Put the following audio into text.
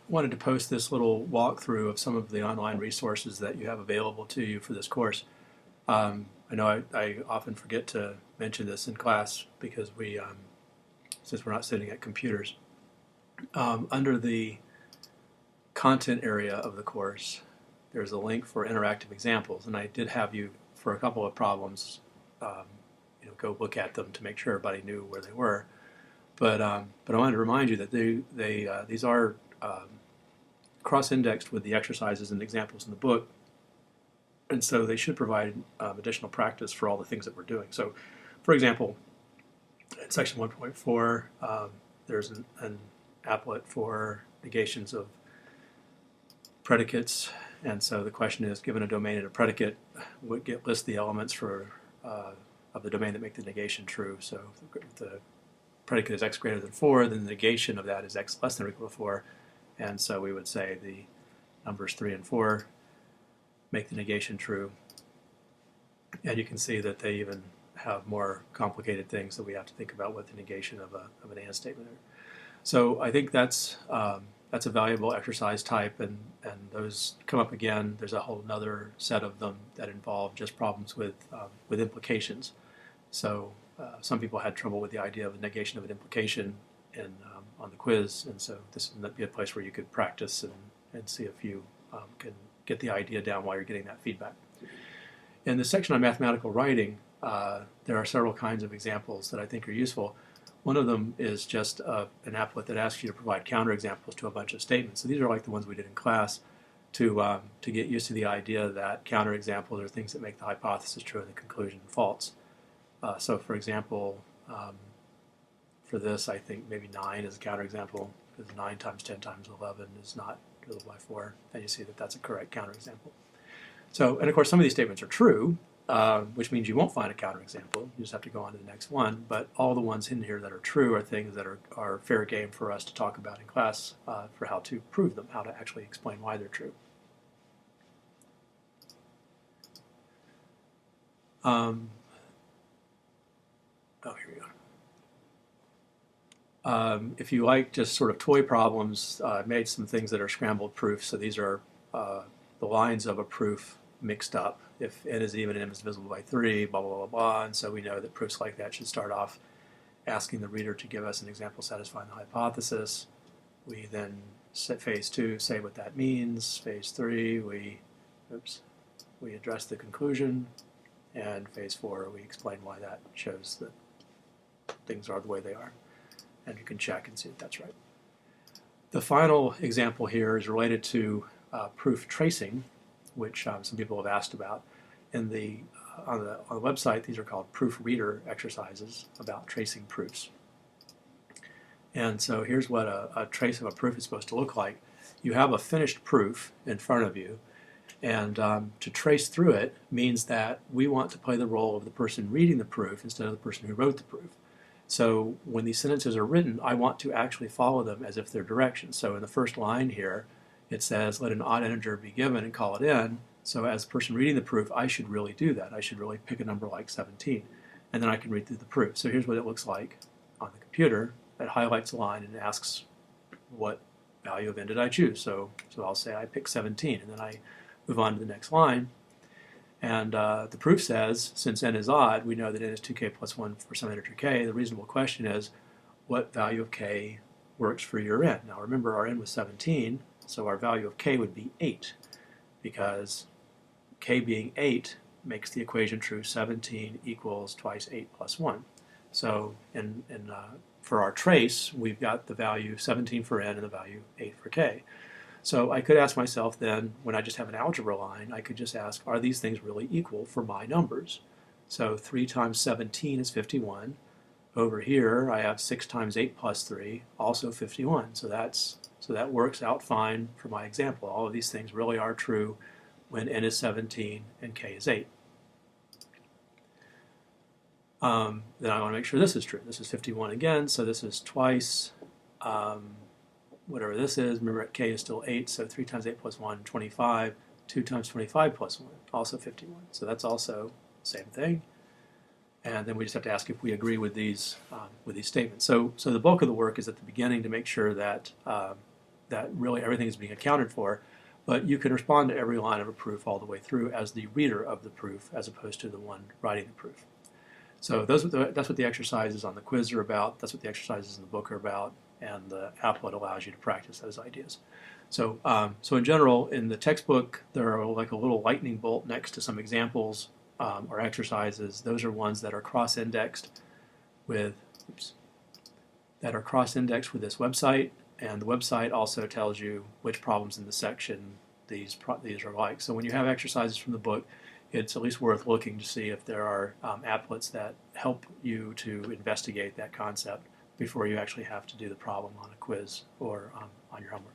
wanted to post this little walkthrough of some of the online resources that you have available to you for this course. I know I often forget to mention this in class because since we're not sitting at computers. Under the content area of the course, there's a link for interactive examples, and I did have you, for a couple of problems, go look at them to make sure everybody knew where they were. But I wanted to remind you that these are cross-indexed with the exercises and examples in the book, and so they should provide additional practice for all the things that we're doing. So, for example, in section 1.4, there's an applet for negations of predicates, and so the question is, given a domain and a predicate, list the elements of the domain that make the negation true. So if the predicate is x greater than 4, then the negation of that is x less than or equal to 4, and so we would say the numbers 3 and 4 make the negation true. And you can see that they even have more complicated things that we have to think about with the negation of an and statement. So I think that's a valuable exercise type, and those come up again. There's a whole other set of them that involve just problems with implications. So some people had trouble with the idea of the negation of an implication on the quiz, and so this would be a place where you could practice and see if you can get the idea down while you're getting that feedback. In the section on mathematical writing, there are several kinds of examples that I think are useful. One of them is just an applet that asks you to provide counterexamples to a bunch of statements. So these are like the ones we did in class to get used to the idea that counterexamples are things that make the hypothesis true and the conclusion false. So for example, for this, I think maybe 9 is a counterexample, because 9 times 10 times 11 is not divisible by 4, and you see that that's a correct counterexample. So, and of course, some of these statements are true, which means you won't find a counterexample. You just have to go on to the next one. But all the ones in here that are true are things that are fair game for us to talk about in class for how to prove them, how to actually explain why they're true. Oh, here we go. If you like just sort of toy problems, I made some things that are scrambled proofs. So these are the lines of a proof mixed up. If n is even and m is divisible by 3, blah, blah, blah, blah. And so we know that proofs like that should start off asking the reader to give us an example satisfying the hypothesis. We then, phase 2, say what that means. Phase 3, we address the conclusion. And phase 4, we explain why that shows that things are the way they are. And you can check and see if that's right. The final example here is related to proof tracing, which some people have asked about. On the website, these are called proofreader exercises about tracing proofs. And so here's what a trace of a proof is supposed to look like. You have a finished proof in front of you, and to trace through it means that we want to play the role of the person reading the proof instead of the person who wrote the proof. So when these sentences are written, I want to actually follow them as if they're directions. So in the first line here, it says, let an odd integer be given and call it in. So as the person reading the proof, I should really do that. I should really pick a number like 17. And then I can read through the proof. So here's what it looks like on the computer. It highlights a line and asks, what value of n did I choose? So I'll say I pick 17, and then I move on to the next line. And the proof says, since n is odd, we know that n is 2k plus 1 for some integer k. The reasonable question is, what value of k works for your n? Now remember, our n was 17, so our value of k would be 8, because k being 8 makes the equation true. 17 equals twice 8 plus 1. So for our trace, we've got the value 17 for n and the value 8 for k. So I could ask myself then, when I just have an algebra line, I could just ask, are these things really equal for my numbers? So 3 times 17 is 51. Over here, I have 6 times 8 plus 3, also 51. So that works out fine for my example. All of these things really are true when n is 17 and k is 8. Then I want to make sure this is true. This is 51 again, so this is twice whatever this is. Remember, k is still 8, so 3 times 8 plus 1, 25. 2 times 25 plus 1, also 51. So that's also the same thing. And then we just have to ask if we agree with these statements. So the bulk of the work is at the beginning to make sure that that really everything is being accounted for, but you can respond to every line of a proof all the way through as the reader of the proof as opposed to the one writing the proof. So that's what the exercises on the quiz are about, that's what the exercises in the book are about, and the applet allows you to practice those ideas. So, so in general, in the textbook, there are like a little lightning bolt next to some examples or exercises. Those are ones that are cross-indexed with, that are cross-indexed with this website, and the website also tells you which problems in the section these are like. So when you have exercises from the book, it's at least worth looking to see if there are applets that help you to investigate that concept before you actually have to do the problem on a quiz or on your homework.